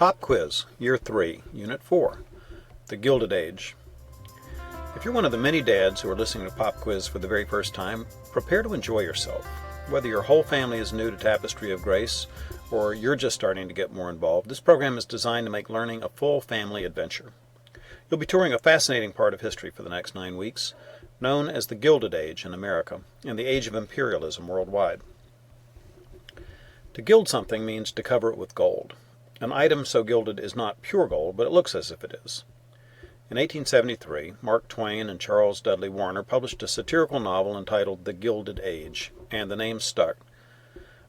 Pop Quiz, Year 3, Unit 4, The Gilded Age. If you're one of the many dads who are listening to Pop Quiz for the very first time, prepare to enjoy yourself. Whether your whole family is new to Tapestry of Grace or you're just starting to get more involved, this program is designed to make learning a full family adventure. You'll be touring a fascinating part of history for the next 9 weeks, known as the Gilded Age in America and the Age of Imperialism worldwide. To gild something means to cover it with gold. An item so gilded is not pure gold, but it looks as if it is. In 1873, Mark Twain and Charles Dudley Warner published a satirical novel entitled The Gilded Age, and the name stuck.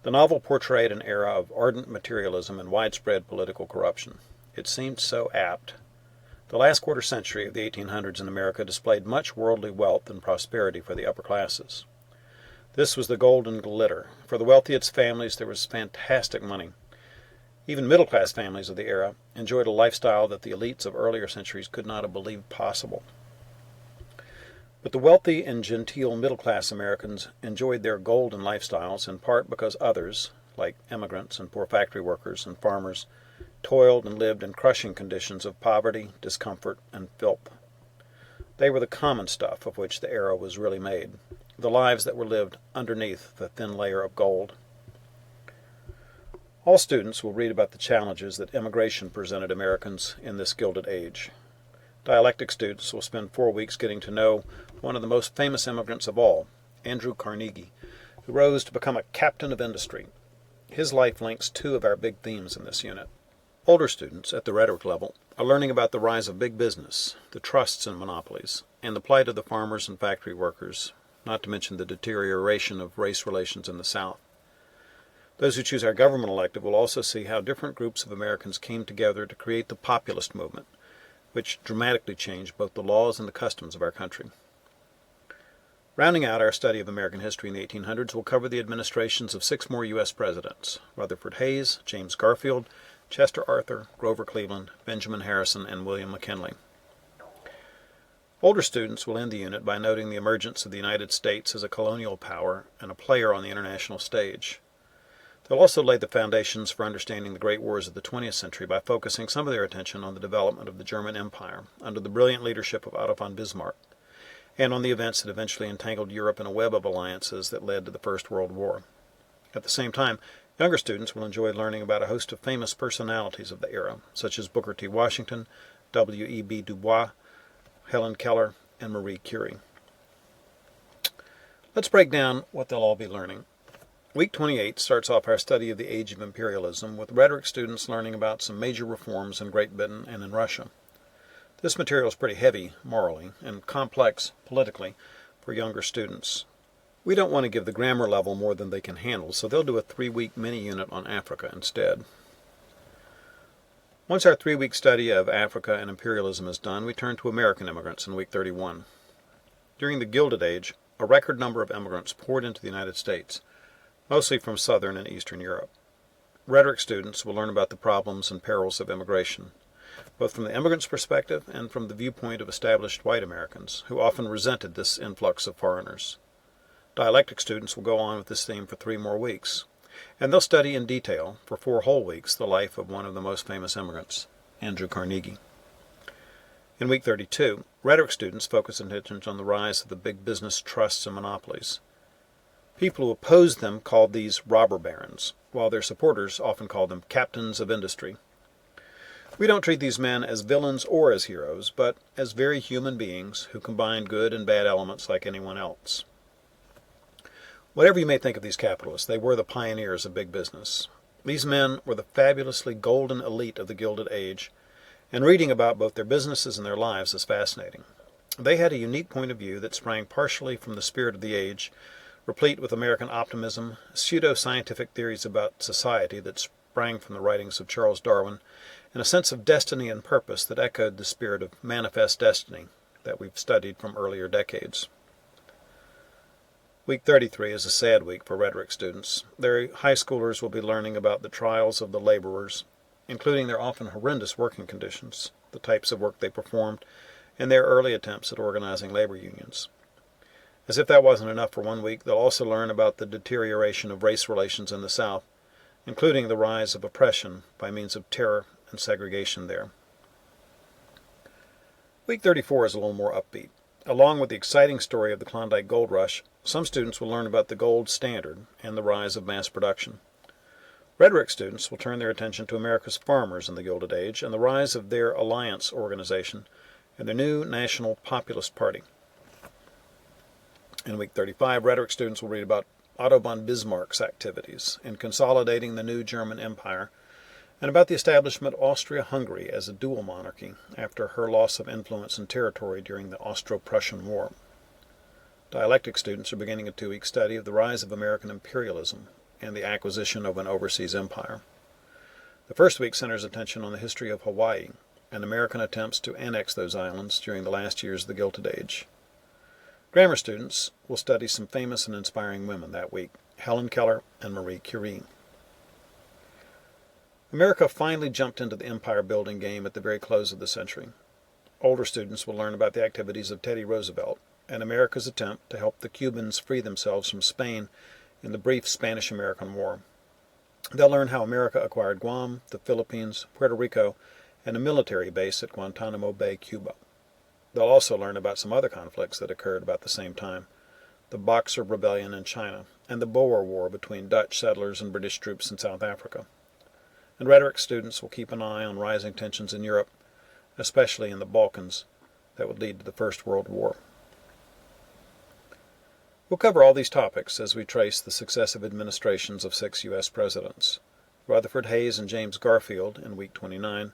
The novel portrayed an era of ardent materialism and widespread political corruption. It seemed so apt. The last quarter century of the 1800s in America displayed much worldly wealth and prosperity for the upper classes. This was the golden glitter. For the wealthiest families, there was fantastic money. Even middle-class families of the era enjoyed a lifestyle that the elites of earlier centuries could not have believed possible. But the wealthy and genteel middle-class Americans enjoyed their golden lifestyles in part because others, like immigrants and poor factory workers and farmers, toiled and lived in crushing conditions of poverty, discomfort, and filth. They were the common stuff of which the era was really made, the lives that were lived underneath the thin layer of gold. All students will read about the challenges that immigration presented Americans in this Gilded Age. Dialectic students will spend 4 weeks getting to know one of the most famous immigrants of all, Andrew Carnegie, who rose to become a captain of industry. His life links 2 of our big themes in this unit. Older students, at the rhetoric level, are learning about the rise of big business, the trusts and monopolies, and the plight of the farmers and factory workers, not to mention the deterioration of race relations in the South. Those who choose our government elective will also see how different groups of Americans came together to create the populist movement, which dramatically changed both the laws and the customs of our country. Rounding out our study of American history in the 1800s, we'll cover the administrations of 6 more U.S. presidents: Rutherford Hayes, James Garfield, Chester Arthur, Grover Cleveland, Benjamin Harrison, and William McKinley. Older students will end the unit by noting the emergence of the United States as a colonial power and a player on the international stage. They'll also lay the foundations for understanding the great wars of the 20th century by focusing some of their attention on the development of the German Empire under the brilliant leadership of Otto von Bismarck, and on the events that eventually entangled Europe in a web of alliances that led to the First World War. At the same time, younger students will enjoy learning about a host of famous personalities of the era, such as Booker T. Washington, W.E.B. Du Bois, Helen Keller, and Marie Curie. Let's break down what they'll all be learning. Week 28 starts off our study of the Age of Imperialism, with rhetoric students learning about some major reforms in Great Britain and in Russia. This material is pretty heavy morally and complex politically for younger students. We don't want to give the grammar level more than they can handle, so they'll do a 3-week mini-unit on Africa instead. Once our 3-week study of Africa and imperialism is done, we turn to American immigrants in week 31. During the Gilded Age, a record number of immigrants poured into the United States, mostly from Southern and Eastern Europe. Rhetoric students will learn about the problems and perils of immigration, both from the immigrants' perspective and from the viewpoint of established white Americans, who often resented this influx of foreigners. Dialectic students will go on with this theme for 3 more weeks, and they'll study in detail, for 4 whole weeks, the life of one of the most famous immigrants, Andrew Carnegie. In week 32, rhetoric students focus attention on the rise of the big business trusts and monopolies. People who opposed them called these robber barons, while their supporters often called them captains of industry. We don't treat these men as villains or as heroes, but as very human beings who combine good and bad elements like anyone else. Whatever you may think of these capitalists, they were the pioneers of big business. These men were the fabulously golden elite of the Gilded Age, and reading about both their businesses and their lives is fascinating. They had a unique point of view that sprang partially from the spirit of the age, replete with American optimism, pseudo-scientific theories about society that sprang from the writings of Charles Darwin, and a sense of destiny and purpose that echoed the spirit of manifest destiny that we've studied from earlier decades. Week 33 is a sad week for rhetoric students. Their high schoolers will be learning about the trials of the laborers, including their often horrendous working conditions, the types of work they performed, and their early attempts at organizing labor unions. As if that wasn't enough for 1 week, they'll also learn about the deterioration of race relations in the South, including the rise of oppression by means of terror and segregation there. Week 34 is a little more upbeat. Along with the exciting story of the Klondike Gold Rush, some students will learn about the gold standard and the rise of mass production. Rhetoric students will turn their attention to America's farmers in the Gilded Age and the rise of their Alliance organization and their new National Populist Party. In week 35, rhetoric students will read about Otto von Bismarck's activities in consolidating the new German Empire and about the establishment of Austria-Hungary as a dual monarchy after her loss of influence and territory during the Austro-Prussian War. Dialectic students are beginning a 2-week study of the rise of American imperialism and the acquisition of an overseas empire. The first week centers attention on the history of Hawaii and American attempts to annex those islands during the last years of the Gilded Age. Grammar students will study some famous and inspiring women that week, Helen Keller and Marie Curie. America finally jumped into the empire-building game at the very close of the century. Older students will learn about the activities of Teddy Roosevelt and America's attempt to help the Cubans free themselves from Spain in the brief Spanish-American War. They'll learn how America acquired Guam, the Philippines, Puerto Rico, and a military base at Guantanamo Bay, Cuba. They'll also learn about some other conflicts that occurred about the same time, the Boxer Rebellion in China, and the Boer War between Dutch settlers and British troops in South Africa. And rhetoric students will keep an eye on rising tensions in Europe, especially in the Balkans, that would lead to the First World War. We'll cover all these topics as we trace the successive administrations of 6 U.S. presidents: Rutherford Hayes and James Garfield in week 29,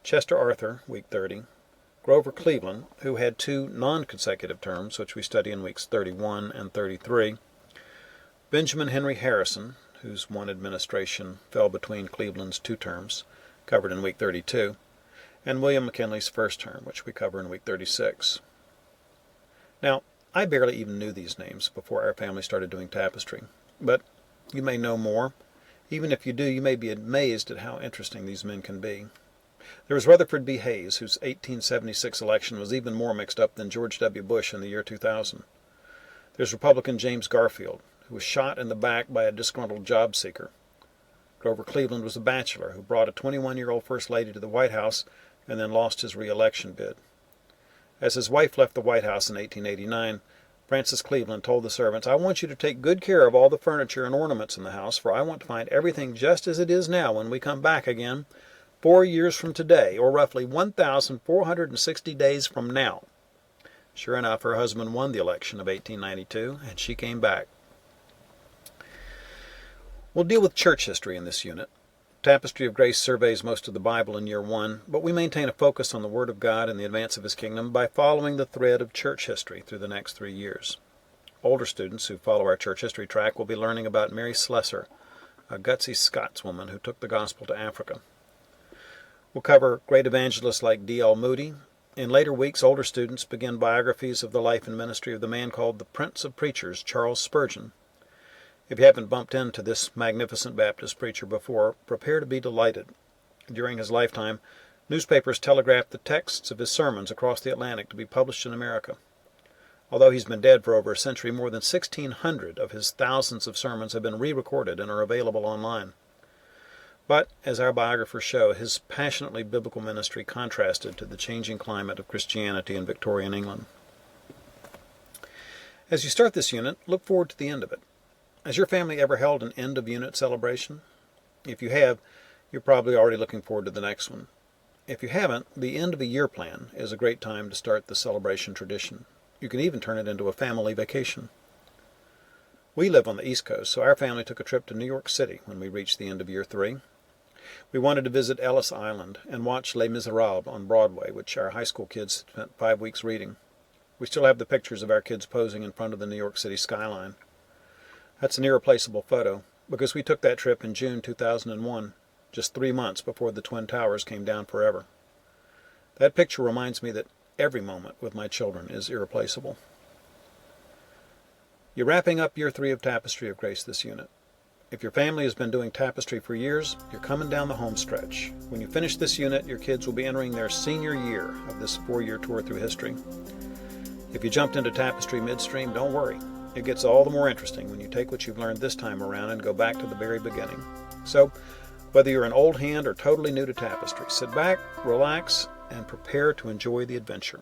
Chester Arthur, week 30, Grover Cleveland, who had 2 non-consecutive terms, which we study in weeks 31 and 33, Benjamin Henry Harrison, whose one administration fell between Cleveland's 2 terms, covered in week 32, and William McKinley's first term, which we cover in week 36. Now, I barely even knew these names before our family started doing tapestry, but you may know more. Even if you do, you may be amazed at how interesting these men can be. There was Rutherford B. Hayes, whose 1876 election was even more mixed up than George W. Bush in the year 2000. There's Republican James Garfield, who was shot in the back by a disgruntled job seeker. Grover Cleveland was a bachelor who brought a 21-year-old First Lady to the White House and then lost his re-election bid. As his wife left the White House in 1889, Francis Cleveland told the servants, "I want you to take good care of all the furniture and ornaments in the house, for I want to find everything just as it is now when we come back again 4 years from today, or roughly 1,460 days from now." Sure enough, her husband won the election of 1892, and she came back. We'll deal with church history in this unit. Tapestry of Grace surveys most of the Bible in year 1, but we maintain a focus on the Word of God and the advance of His kingdom by following the thread of church history through the next 3 years. Older students who follow our church history track will be learning about Mary Slessor, a gutsy Scotswoman who took the gospel to Africa. We'll cover great evangelists like D.L. Moody. In later weeks, older students begin biographies of the life and ministry of the man called the Prince of Preachers, Charles Spurgeon. If you haven't bumped into this magnificent Baptist preacher before, prepare to be delighted. During his lifetime, newspapers telegraphed the texts of his sermons across the Atlantic to be published in America. Although he's been dead for over a century, more than 1,600 of his thousands of sermons have been re-recorded and are available online. But, as our biographers show, his passionately biblical ministry contrasted to the changing climate of Christianity in Victorian England. As you start this unit, look forward to the end of it. Has your family ever held an end-of-unit celebration? If you have, you're probably already looking forward to the next one. If you haven't, the end-of-a-year plan is a great time to start the celebration tradition. You can even turn it into a family vacation. We live on the East Coast, so our family took a trip to New York City when we reached the end of year 3. We wanted to visit Ellis Island and watch Les Miserables on Broadway, which our high school kids spent 5 weeks reading. We still have the pictures of our kids posing in front of the New York City skyline. That's an irreplaceable photo, because we took that trip in June 2001, just 3 months before the Twin Towers came down forever. That picture reminds me that every moment with my children is irreplaceable. You're wrapping up year 3 of Tapestry of Grace this unit. If your family has been doing tapestry for years, you're coming down the home stretch. When you finish this unit, your kids will be entering their senior year of this 4-year tour through history. If you jumped into tapestry midstream, don't worry. It gets all the more interesting when you take what you've learned this time around and go back to the very beginning. So, Whether you're an old hand or totally new to tapestry, sit back, relax, and prepare to enjoy the adventure.